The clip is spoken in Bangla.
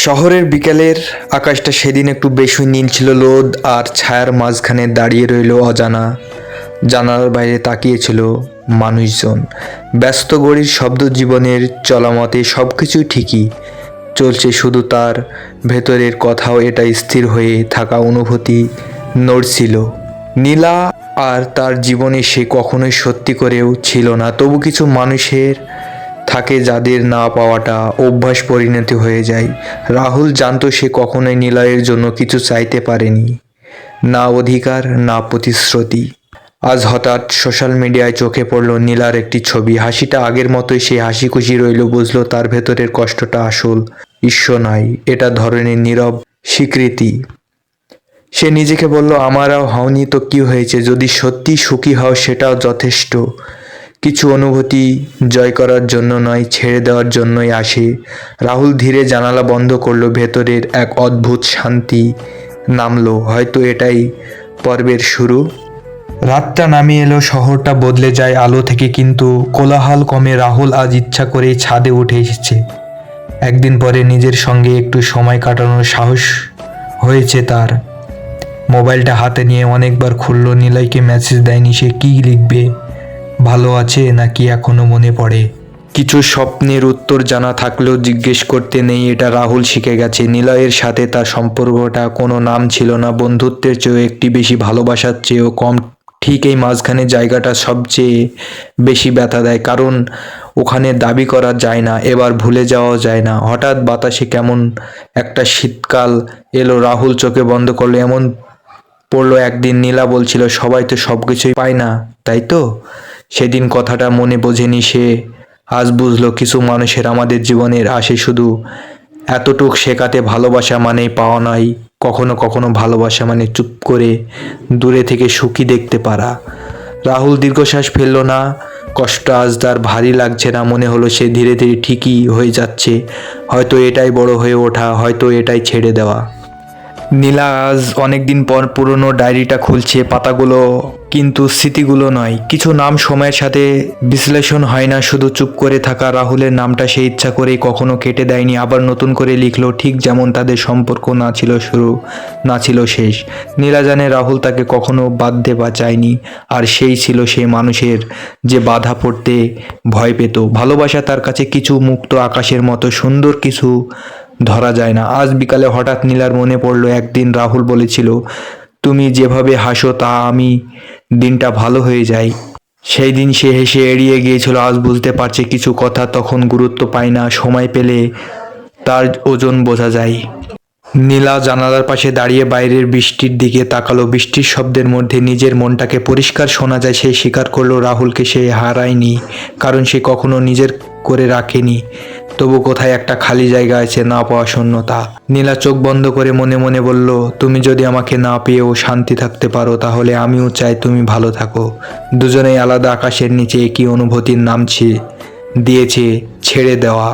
শহরের বিকেলের আকাশটা সেদিন একটু বেশি নীল ছিল। রোদ আর ছায়ার মাঝখানে দাঁড়িয়ে রইল অজানা। জানালার বাইরে তাকিয়েছিল মানুষজন। ব্যস্ত গড়ির শব্দ জীবনের চলামতে সব কিছুই ঠিকই চলছে, শুধু তার ভেতরের কথাও এটা স্থির হয়ে থাকা অনুভূতি নড়ছিল। নীলা আর তার জীবনে সে কখনোই সত্যি করেও ছিল না, তবু কিছু মানুষের থাকে যাদের না পাওয়াটা অভ্যাস পরিণতি হয়ে যায়। রাহুল জানতো সে কখনোই নিলয়ের জন্য কিছু চাইতে পারেনি, না অধিকার না প্রতিশ্রুতি। আজ হঠাৎ সোশ্যাল মিডিয়ায় চোখে পড়ল নীলার একটি ছবি। হাসিটা আগের মতোই, সে হাসি খুশি রইল, বুঝলো তার ভেতরের কষ্টটা আসল ঈশ্বর নয়, এটা ধরনের নীরব স্বীকৃতি। সে নিজেকে বলল, আমারও হওনি তো কি হয়েছে, যদি সত্যি সুখী হও সেটাও যথেষ্ট। কিছু অনুভূতি জয় করার জন্য নয়, ছেড়ে দেওয়ার জন্যই আসে। রাহুল ধীরে জানালা বন্ধ করলো, ভেতরের এক অদ্ভুত শান্তি নামলো। হয়তো এটাই পর্বের শুরু। রাতটা নামিয়ে এলো, শহরটা বদলে যায় আলো থেকে, কিন্তু কোলাহল কমে। রাহুল আজ ইচ্ছা করেই ছাদে উঠে এসেছে। একদিন পরে নিজের সঙ্গে একটু সময় কাটানোর সাহস হয়েছে তার। মোবাইলটা হাতে নিয়ে অনেকবার খুললো। নিলয়কে মেসেজ দেয়নি, সে কি লিখবে? ভালো আছে নাকি এখনো মনে পড়ে? কিছু স্বপ্নের উত্তর জানা থাকলেও জিজ্ঞেস করতে নেই, এটা রাহুল শিখে গেছে। নিলয়ের সাথে তার সম্পর্কটা কোনো নাম ছিল না, বন্ধুত্বের চেয়েও একটি বেশি, ভালোবাসার চেয়েও কম। ঠিক এই মাঝখানে জায়গাটা সবচেয়ে বেশি ব্যথা দেয়, কারণ ওখানে দাবি করা যায় না, এবার ভুলে যাওয়াও যায় না। হঠাৎ বাতাসে কেমন একটা শীতকাল এলো। রাহুল চোখে বন্ধ করলো। এমন পড়লো একদিন নীলা বলছিল, সবাই তো সব কিছুই পায় না, তাই তো? সেদিন কথাটা মনে বোঝেনি সে, আজ বুঝলো কিছু মানুষের আমাদের জীবনের আসে শুধু এতটুক শেখাতে, ভালোবাসা মানেই পাওয়া নয়। কখনো কখনো ভালোবাসা মানে চুপ করে দূরে থেকে সুখী দেখতে পারা। রাহুল দীর্ঘশ্বাস ফেললো না। কষ্ট আজ তার ভারী লাগছে না, মনে হলো সে ধীরে ধীরে ঠিকই হয়ে যাচ্ছে। হয়তো এটাই বড় হয়ে ওঠা, হয়তো এটাই ছেড়ে দেওয়া। নীলা আজ অনেকদিন পর পুরনো ডায়েরিটা খুলছে, পাতাগুলো কিন্তু স্মৃতিগুলো নয়। কিছু নাম সময়ের সাথে বিশ্লেষণ হয় না, শুধু চুপ করে থাকা। রাহুলের নামটা সে ইচ্ছা করেই কখনো কেটে দেয়নি, আবার নতুন করে লিখলো, ঠিক যেমন তাদের সম্পর্ক না ছিল শুরু, না ছিল শেষ। নীলা জানে রাহুল তাকে কখনো বাঁধতে বা চায়নি, আর সেই ছিল সেই মানুষের যে বাধা পড়তে ভয় পেত। ভালোবাসা তার কাছে কিছু মুক্ত আকাশের মতো সুন্দর, কিছু ধরা যায় না। আজ বিকালে হঠাৎ নীলার মনে পড়লো একদিন রাহুল বলেছিল, তুমি যেভাবে হাসো তা আমি দিনটা ভালো হয়ে যায়। সেই দিন সে হেসে এড়িয়ে গিয়েছিল। আজ বুঝতে পারছে কিছু কথা তখন গুরুত্ব পায় না, সময় পেলে তার ওজন বোঝা যায়। নীলা জানালার পাশে দাঁড়িয়ে বাইরের বৃষ্টির দিকে তাকালো। বৃষ্টির শব্দের মধ্যে নিজের মনটাকে পরিষ্কার শোনা যায়। সে স্বীকার করলো রাহুলকে সে হারায়নি, কারণ সে কখনো নিজের করে রাখেনি। তবু কোথায় একটা খালি জায়গা আছে, না পাওয়া শূন্যতা। নীলা চোখ বন্ধ করে মনে মনে বলল, তুমি যদি আমাকে না পেয়েও শান্তি থাকতে পারো, তাহলে আমিও চাই তুমি ভালো থাকো। দুজনেই আলাদা আকাশের নিচে একই অনুভূতির নাম দিয়েছে ছেড়ে দেওয়া।